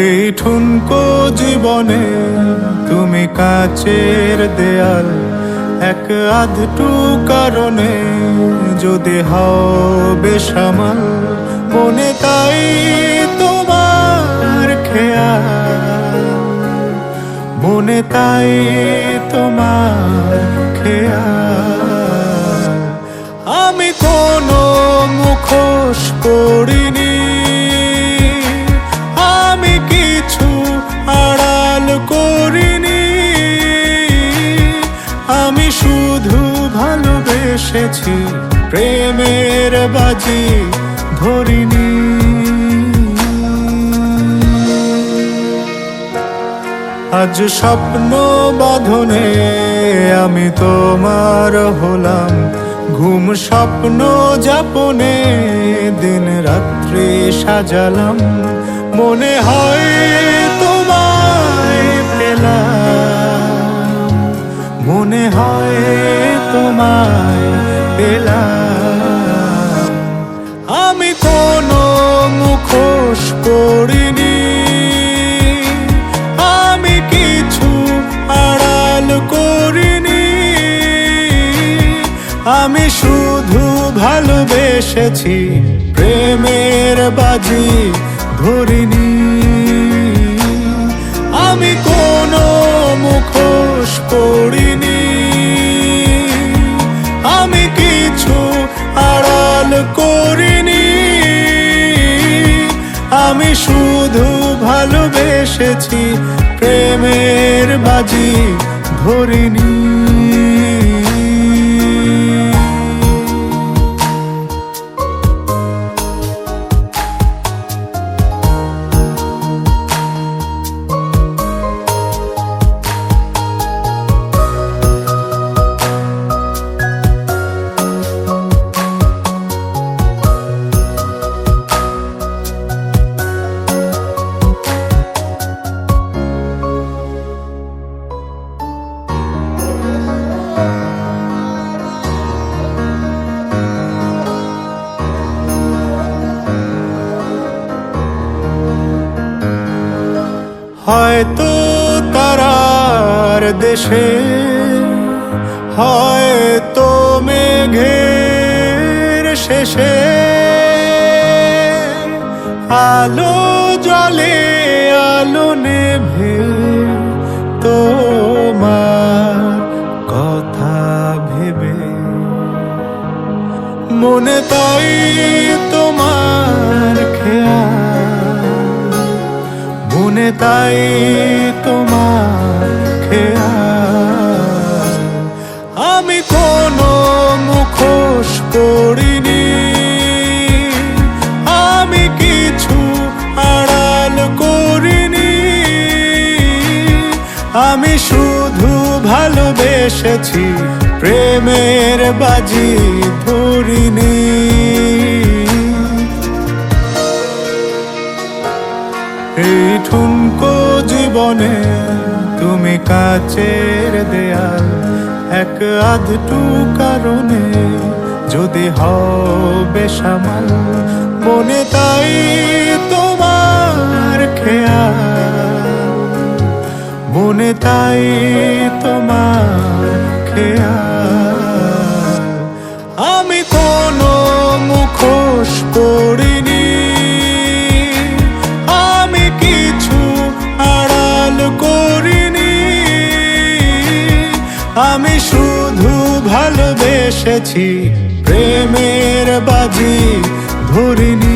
এই ঠুনকো জীবনে তুমি কাচের দেয়াল, এক আধটু কারণে যদি হও বেসামাল, মনে তাই তোমার খেয়াল, মনে তাই তোমার খেয়াল। আমি কোনো মুখোশ করিনি, আমি কিছু আড়াল করিনি, আমি শুধু ভালোবেসেছি, প্রেমের বাজি ধরিনি। আজ স্বপ্ন বাঁধনে আমি তোমার হলাম, ঘুম স্বপ্ন যাপনে দিন রাত্রি সাজালাম, মনে হয় তোমায় পেলাম, মনে হয় তোমায় পেলাম। আমি কোনো মুখোশ করিনি, আমি কিছু আড়াল করিনি, আমি শুধু ভালোবেসেছি, প্রেমের বাজি ধরিনি। আমি কোনো মুখোশ করিনি, আমি কিছু আড়াল করিনি, আমি শুধু ভালোবেসেছি, প্রেমের বাজি ধরিনি। হয়তো তারার দেশে, হয়তো মেঘের শেষে, আলো জ্বলে আলো নেভে, তোমার কথা ভেবে, মনে তাই তোমার খেয়াল, মনে তাই তোমার খেয়াল। আমি কোনো মুখোশ করিনি, আমি কিছু আড়াল করিনি, আমি শুধু ভালোবেসেছি, প্রেমের বাজি ধরিনি। এই ঠুনকো জীবনে তুমি কাচের দেয়াল, এক আধটু কারণে যদি হও বেসামাল, মনে তাই তোমার খেয়াল, মনে তাই তোমার খেয়াল। আমি কোনো মুখোশ করিনি, আমি কিছু আড়াল করিনি, আমি শুধু ভালোবেসেছি, প্রেমের বাজি ধরিনি।